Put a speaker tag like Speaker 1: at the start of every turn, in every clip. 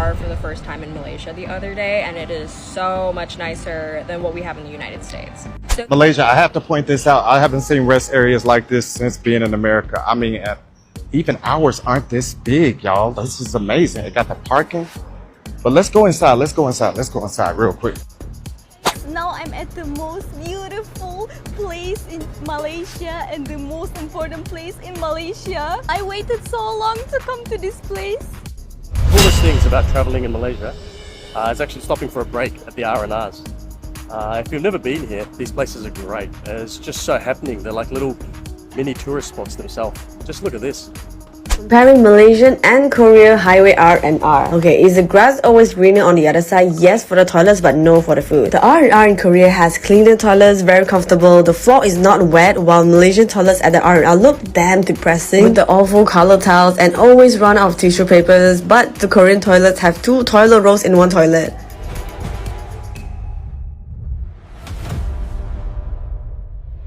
Speaker 1: bar for the first time in Malaysia the other day, and it is so much nicer than what we have in the United States. So
Speaker 2: Malaysia, I have to point this out. I haven't seen rest areas like this since being in America. I mean, even ours aren't this big, y'all. This is amazing. It got the parking. But let's go inside. Let's go inside. Let's go inside real quick.
Speaker 3: Now I'm at the most beautiful place in Malaysia and the most important place in Malaysia. I waited so long to come to this place.
Speaker 4: Coolest things about traveling in Malaysia is actually stopping for a break at the R&Rs. If you've never been here, these places are great. It's just so happening. They're like little mini tourist spots themselves. Just look at this.
Speaker 5: Comparing Malaysian and Korea highway R&R. Okay, is the grass always greener on the other side? Yes for the toilets, but no for the food. The R&R in Korea has cleaner toilets, very comfortable. The floor is not wet, while Malaysian toilets at the R&R look damn depressing with the awful color tiles and always run out of tissue papers. But the Korean toilets have 2 toilet rolls in one toilet.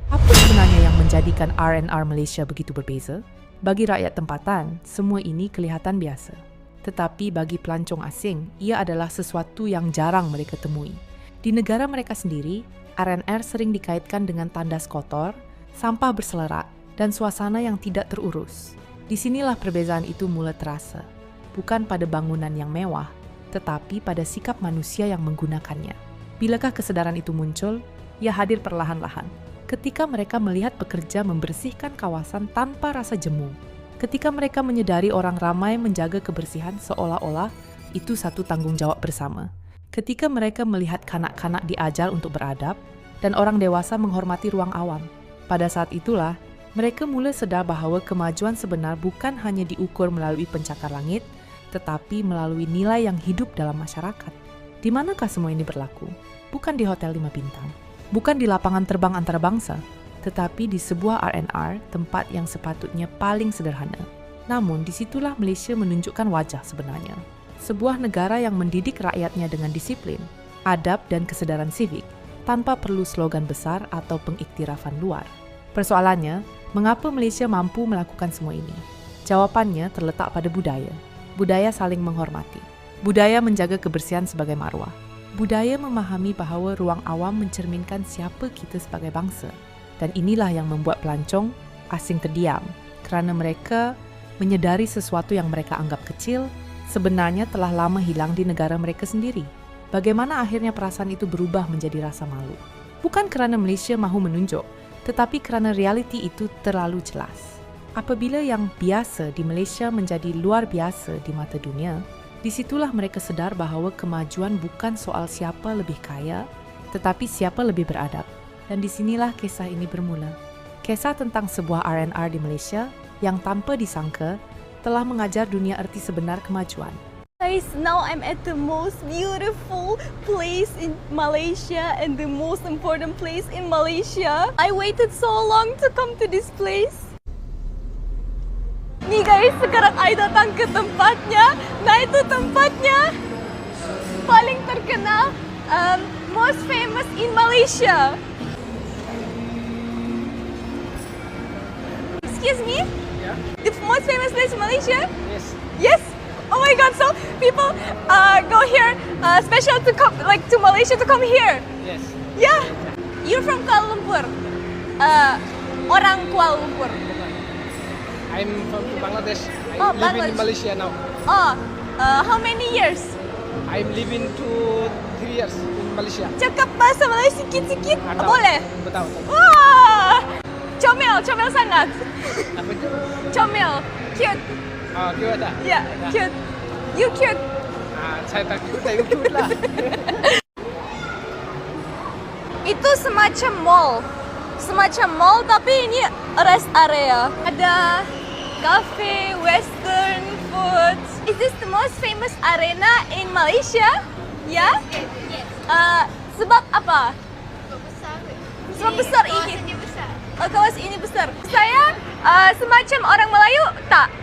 Speaker 6: Apa sebenarnya yang menjadikan R&R Malaysia begitu berbeza? Bagi rakyat tempatan, semua ini kelihatan biasa. Tetapi bagi pelancong asing, ia adalah sesuatu yang jarang mereka temui. Di negara mereka sendiri, R&R sering dikaitkan dengan tandas kotor, sampah berselerak, dan suasana yang tidak terurus. Disinilah perbezaan itu mulai terasa. Bukan pada bangunan yang mewah, tetapi pada sikap manusia yang menggunakannya. Bilakah kesadaran itu muncul? Ia hadir perlahan-lahan. Ketika mereka melihat pekerja membersihkan kawasan tanpa rasa jemu. Ketika mereka menyadari orang ramai menjaga kebersihan seolah-olah itu satu tanggung jawab bersama. Ketika mereka melihat kanak-kanak diajar untuk beradab dan orang dewasa menghormati ruang awam. Pada saat itulah, mereka mulai sadar bahawa kemajuan sebenar bukan hanya diukur melalui pencakar langit, tetapi melalui nilai yang hidup dalam masyarakat. Di manakah semua ini berlaku? Bukan di hotel 5 bintang. Bukan di lapangan terbang antarabangsa, tetapi di sebuah R&R, tempat yang sepatutnya paling sederhana. Namun, disitulah Malaysia menunjukkan wajah sebenarnya. Sebuah negara yang mendidik rakyatnya dengan disiplin, adab dan kesedaran sivik, tanpa perlu slogan besar atau pengiktirafan luar. Persoalannya, mengapa Malaysia mampu melakukan semua ini? Jawapannya terletak pada budaya. Budaya saling menghormati. Budaya menjaga kebersihan sebagai maruah. Budaya memahami bahawa ruang awam mencerminkan siapa kita sebagai bangsa. Dan inilah yang membuat pelancong asing terdiam kerana mereka menyedari sesuatu yang mereka anggap kecil sebenarnya telah lama hilang di negara mereka sendiri. Bagaimana akhirnya perasaan itu berubah menjadi rasa malu? Bukan kerana Malaysia mahu menunjuk, tetapi kerana realiti itu terlalu jelas. Apabila yang biasa di Malaysia menjadi luar biasa di mata dunia, disitulah mereka sedar bahawa kemajuan bukan soal siapa lebih kaya, tetapi siapa lebih beradab. Dan disinilah kisah ini bermula. Kisah tentang sebuah R&R di Malaysia yang tanpa disangka telah mengajar dunia erti sebenar kemajuan.
Speaker 3: Guys, now I'm at the most beautiful place in Malaysia and the most important place in Malaysia. I waited so long to come to this place. Nih guys, sekarang I datang ke tempatnya. Nah itu tempatnya paling terkenal, most famous in Malaysia. Excuse me?
Speaker 7: Yeah.
Speaker 3: The most famous place in Malaysia?
Speaker 7: Yes.
Speaker 3: Yes? Oh my god, so people go here special to come, like to Malaysia to come here?
Speaker 7: Yes.
Speaker 3: Yeah. You're from Kuala Lumpur? Orang Kuala Lumpur?
Speaker 7: I'm from Bangladesh.
Speaker 3: Oh,
Speaker 7: I live in
Speaker 3: Bangladesh.
Speaker 7: Malaysia now.
Speaker 3: Oh, how many years?
Speaker 7: I'm living 3 years in Malaysia.
Speaker 3: Cakap bahasa Malaysia sikit-sikit,
Speaker 7: Atau-
Speaker 3: boleh?
Speaker 7: Betul.
Speaker 3: Wah, comel sangat.
Speaker 7: Apa itu?
Speaker 3: Comel, cute.
Speaker 7: Oh, cute tak?
Speaker 3: Yeah, cute. You cute.
Speaker 7: Saya tak cute, saya cute lah.
Speaker 3: Itu semacam mall tapi ini rest area. Ada cafe, western food. Is this the most famous arena in Malaysia? Ya?
Speaker 8: Yes.
Speaker 3: Sebab apa? Sebab besar ini.
Speaker 8: Kawasannya besar.
Speaker 3: Oh, kawasan ini besar. Saya semacam orang Melayu tak?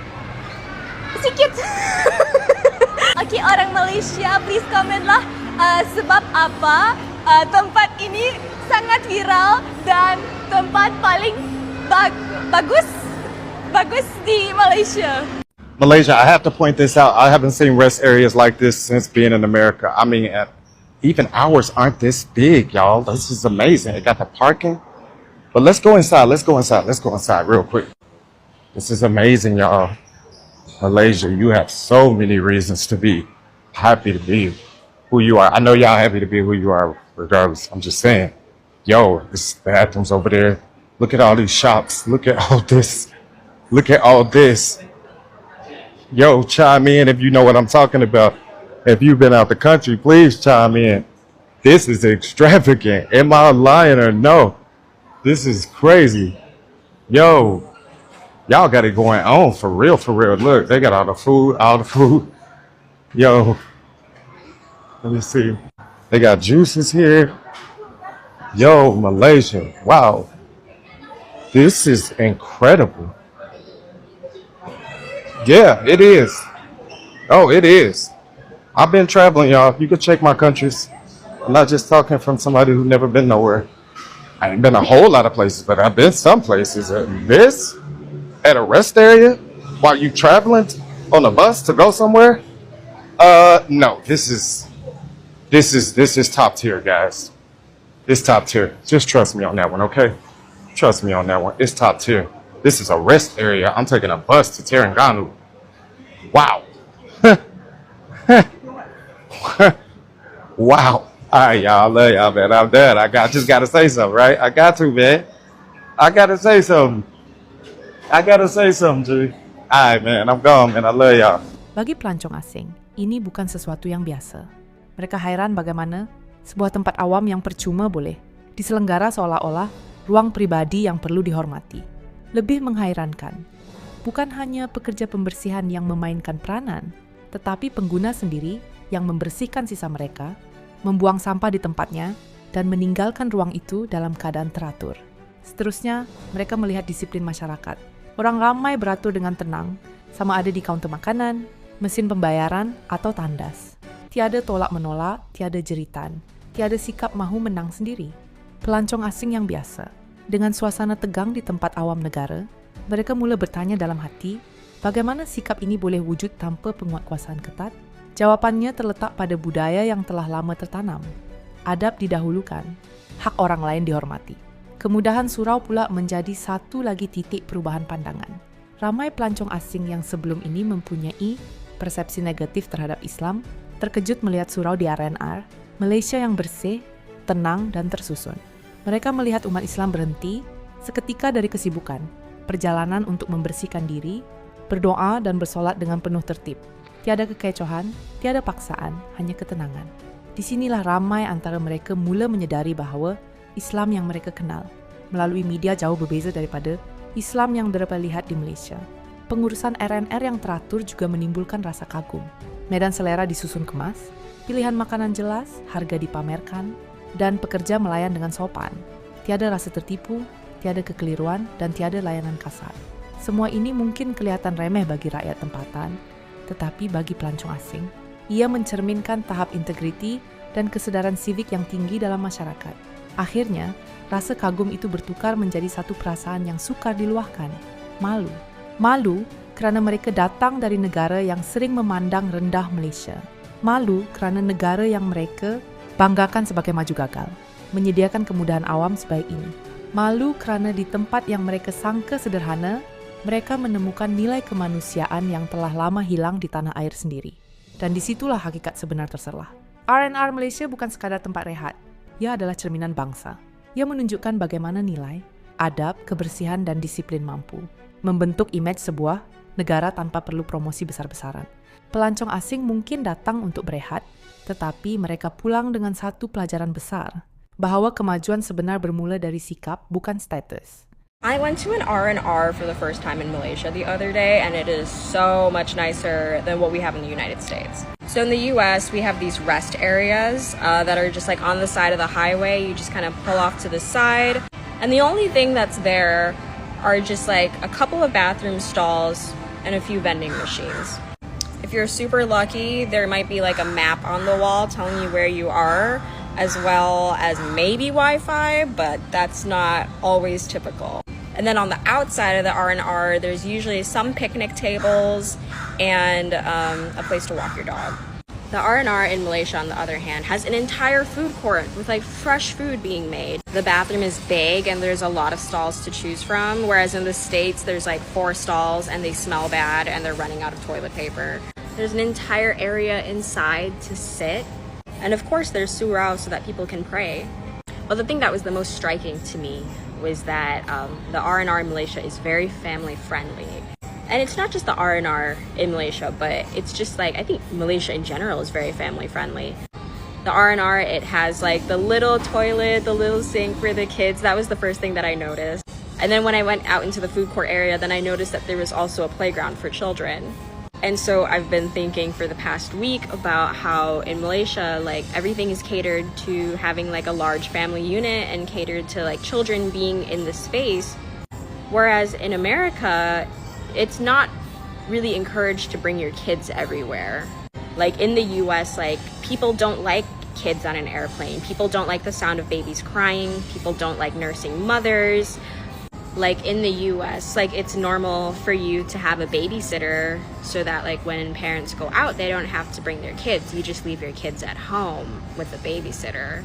Speaker 3: Sikit. Okay, orang Malaysia, please comment lah sebab apa tempat ini sangat viral dan tempat paling bagus di Malaysia.
Speaker 2: Malaysia, I have to point this out. I haven't seen rest areas like this since being in America. I mean, even ours aren't this big, y'all. This is amazing. It got the parking. But let's go inside. Let's go inside. Let's go inside real quick. This is amazing, y'all. Malaysia, you have so many reasons to be happy to be who you are. I know y'all happy to be who you are regardless. I'm just saying. Yo, this bathroom's over there. Look at all these shops. Look at all this. Look at all this. Yo, chime in if you know what I'm talking about. If you've been out the country, please chime in. This is extravagant. Am I lying or no? This is crazy. Yo, y'all got it going on for real, for real. Look, they got all the food. Yo, let me see. They got juices here. Yo, Malaysia. Wow. This is incredible. Yeah, it is. Oh, it is. I've been traveling, y'all. You can check my countries. I'm not just talking from somebody who's never been nowhere. I ain't been a whole lot of places, but I've been some places. This at a rest area while you traveling on a bus to go somewhere? No, this is top tier, guys. It's top tier. Just trust me on that one, okay? Trust me on that one. It's top tier. This is a rest area. I'm taking a bus to Terengganu. Wow. Wow. All right, y'all. I love y'all, man. I'm done. Just got to say something, right? I got to, man. I got to say something. G. All right, man. I'm gone, man. I love y'all.
Speaker 6: Bagi pelancong asing, ini bukan sesuatu yang biasa. Mereka hairan bagaimana sebuah tempat awam yang percuma boleh diselenggara seolah-olah ruang pribadi yang perlu dihormati. Lebih menghairankan, bukan hanya pekerja pembersihan yang memainkan peranan, tetapi pengguna sendiri yang membersihkan sisa mereka, membuang sampah di tempatnya, dan meninggalkan ruang itu dalam keadaan teratur. Seterusnya, mereka melihat disiplin masyarakat. Orang ramai beratur dengan tenang, sama ada di kaunter makanan, mesin pembayaran, atau tandas. Tiada tolak-menolak, tiada jeritan, tiada sikap mahu menang sendiri. Pelancong asing yang biasa, dengan suasana tegang di tempat awam negara, mereka mula bertanya dalam hati, bagaimana sikap ini boleh wujud tanpa penguatkuasaan ketat? Jawapannya terletak pada budaya yang telah lama tertanam. Adab didahulukan, hak orang lain dihormati. Kemudahan surau pula menjadi satu lagi titik perubahan pandangan. Ramai pelancong asing yang sebelum ini mempunyai persepsi negatif terhadap Islam, terkejut melihat surau di RNR, Malaysia yang bersih, tenang, dan tersusun. Mereka melihat umat Islam berhenti seketika dari kesibukan, perjalanan untuk membersihkan diri, berdoa dan bersolat dengan penuh tertib. Tiada kekecohan, tiada paksaan, hanya ketenangan. Disinilah ramai antara mereka mula menyedari bahawa Islam yang mereka kenal melalui media jauh berbeza daripada Islam yang mereka lihat di Malaysia. Pengurusan RNR yang teratur juga menimbulkan rasa kagum. Medan selera disusun kemas, pilihan makanan jelas, harga dipamerkan, dan pekerja melayan dengan sopan. Tiada rasa tertipu, tiada kekeliruan, dan tiada layanan kasar. Semua ini mungkin kelihatan remeh bagi rakyat tempatan, tetapi bagi pelancong asing, ia mencerminkan tahap integriti dan kesedaran sivik yang tinggi dalam masyarakat. Akhirnya, rasa kagum itu bertukar menjadi satu perasaan yang sukar diluahkan, malu. Malu kerana mereka datang dari negara yang sering memandang rendah Malaysia. Malu kerana negara yang mereka banggakan sebagai maju gagal, menyediakan kemudahan awam sebaik ini. Malu kerana di tempat yang mereka sangka sederhana, mereka menemukan nilai kemanusiaan yang telah lama hilang di tanah air sendiri. Dan disitulah hakikat sebenar terselah. RNR Malaysia bukan sekadar tempat rehat. Ia adalah cerminan bangsa. Ia menunjukkan bagaimana nilai, adab, kebersihan, dan disiplin mampu membentuk imej sebuah negara tanpa perlu promosi besar-besaran. Pelancong asing mungkin datang untuk berehat, tetapi mereka pulang dengan satu pelajaran besar, bahawa kemajuan sebenar bermula dari sikap, bukan status.
Speaker 1: I went to an R&R for the first time in Malaysia the other day, and it is so much nicer than what we have in the United States. So in the US, we have these rest areas that are just like on the side of the highway. You just kind of pull off to the side, and the only thing that's there are just like a couple of bathroom stalls and a few vending machines. If you're super lucky, there might be like a map on the wall telling you where you are, as well as maybe Wi-Fi, but that's not always typical. And then on the outside of the R&R, there's usually some picnic tables and a place to walk your dog. The R&R in Malaysia, on the other hand, has an entire food court with like fresh food being made. The bathroom is big and there's a lot of stalls to choose from, whereas in the States there's like 4 stalls and they smell bad and they're running out of toilet paper. There's an entire area inside to sit, and of course there's surau so that people can pray. Well, the thing that was the most striking to me was that the R&R in Malaysia is very family friendly. And it's not just the R&R in Malaysia, but it's just like, I think Malaysia in general is very family friendly. The R&R, it has like the little toilet, the little sink for the kids. That was the first thing that I noticed. And then when I went out into the food court area, then I noticed that there was also a playground for children. And so I've been thinking for the past week about how in Malaysia, like everything is catered to having like a large family unit and catered to like children being in the space. Whereas in America, it's not really encouraged to bring your kids everywhere. Like in the US, like people don't like kids on an airplane. People don't like the sound of babies crying. People don't like nursing mothers. Like in the US, like it's normal for you to have a babysitter so that like when parents go out, they don't have to bring their kids. You just leave your kids at home with the babysitter.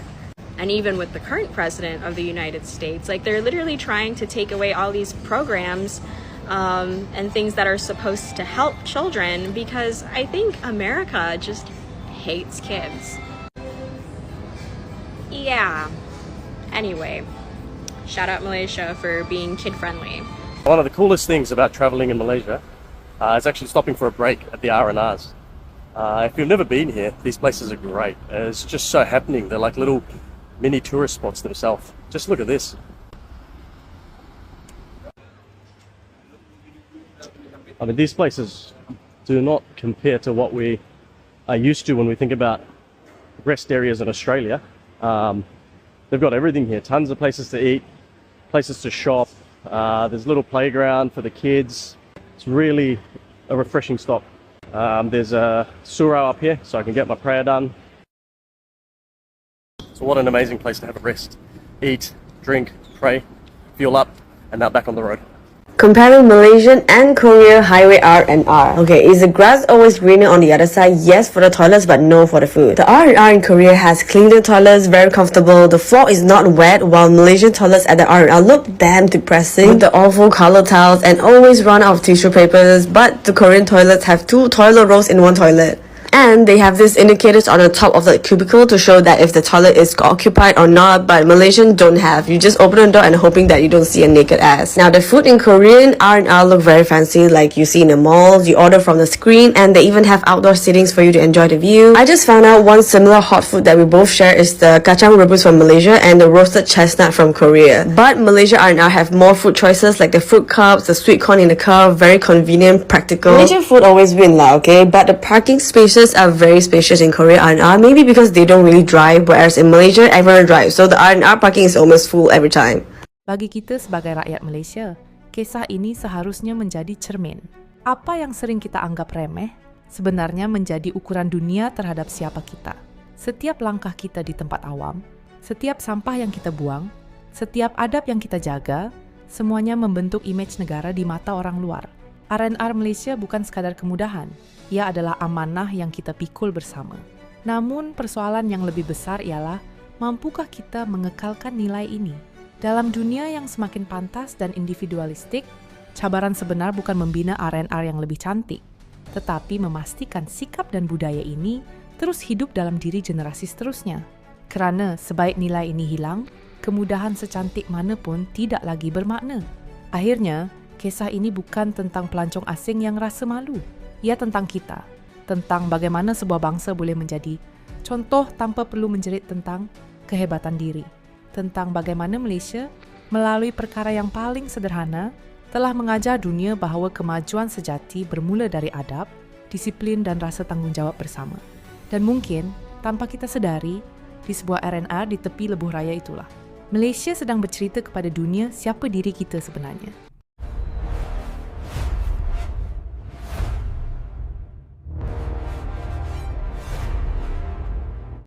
Speaker 1: And even with the current president of the United States, like they're literally trying to take away all these programs and things that are supposed to help children, because I think America just hates kids. Yeah. Anyway, shout out Malaysia for being kid friendly.
Speaker 4: One of the coolest things about traveling in Malaysia is actually stopping for a break at the R&Rs. If you've never been here, these places are great. It's just so happening. They're like little mini tourist spots themselves. Just look at this. I mean, these places do not compare to what we are used to when we think about rest areas in Australia. They've got everything here. Tons of places to eat, places to shop. There's a little playground for the kids. It's really a refreshing stop. There's a surau up here, so I can get my prayer done. So what an amazing place to have a rest. Eat, drink, pray, fuel up, and now back on the road.
Speaker 5: Comparing Malaysian and Korea highway R&R. Okay, is the grass always greener on the other side? Yes for the toilets, but no for the food. The R&R in Korea has cleaner toilets, very comfortable. The floor is not wet, while Malaysian toilets at the R&R look damn depressing with the awful color tiles and always run out of tissue papers. But the Korean toilets have 2 toilet rolls in one toilet. And they have these indicators on the top of the cubicle to show that if the toilet is occupied or not, but Malaysian don't have. You just open the door and hoping that you don't see a naked ass. Now the food in Korean R&R look very fancy, like you see in the malls. You order from the screen and they even have outdoor sittings for you to enjoy the view. I just found out one similar hot food that we both share is the kacang rebus from Malaysia and the roasted chestnut from Korea. But Malaysia R&R have more food choices like the fruit cups, the sweet corn in the cup, very convenient, practical. Malaysian food always win lah, okay? But the parking spaces are very spacious in Korea R&R, maybe because they don't really drive, whereas in Malaysia everyone drives, so the R&R parking is almost full every time.
Speaker 6: Bagi kita sebagai rakyat Malaysia, kisah ini seharusnya menjadi cermin. Apa yang sering kita anggap remeh, sebenarnya menjadi ukuran dunia terhadap siapa kita. Setiap langkah kita di tempat awam, setiap sampah yang kita buang, setiap adab yang kita jaga, semuanya membentuk image negara di mata orang luar. R&R Malaysia bukan sekadar kemudahan, ia adalah amanah yang kita pikul bersama. Namun persoalan yang lebih besar ialah, mampukah kita mengekalkan nilai ini? Dalam dunia yang semakin pantas dan individualistik, cabaran sebenar bukan membina R&R yang lebih cantik, tetapi memastikan sikap dan budaya ini terus hidup dalam diri generasi seterusnya. Kerana sebaik nilai ini hilang, kemudahan secantik mana pun tidak lagi bermakna. Akhirnya, kisah ini bukan tentang pelancong asing yang rasa malu. Ia tentang kita, tentang bagaimana sebuah bangsa boleh menjadi contoh tanpa perlu menjerit tentang kehebatan diri, tentang bagaimana Malaysia melalui perkara yang paling sederhana telah mengajar dunia bahawa kemajuan sejati bermula dari adab, disiplin dan rasa tanggungjawab bersama. Dan mungkin, tanpa kita sedari, di sebuah R&R di tepi lebuh raya itulah, Malaysia sedang bercerita kepada dunia siapa diri kita sebenarnya.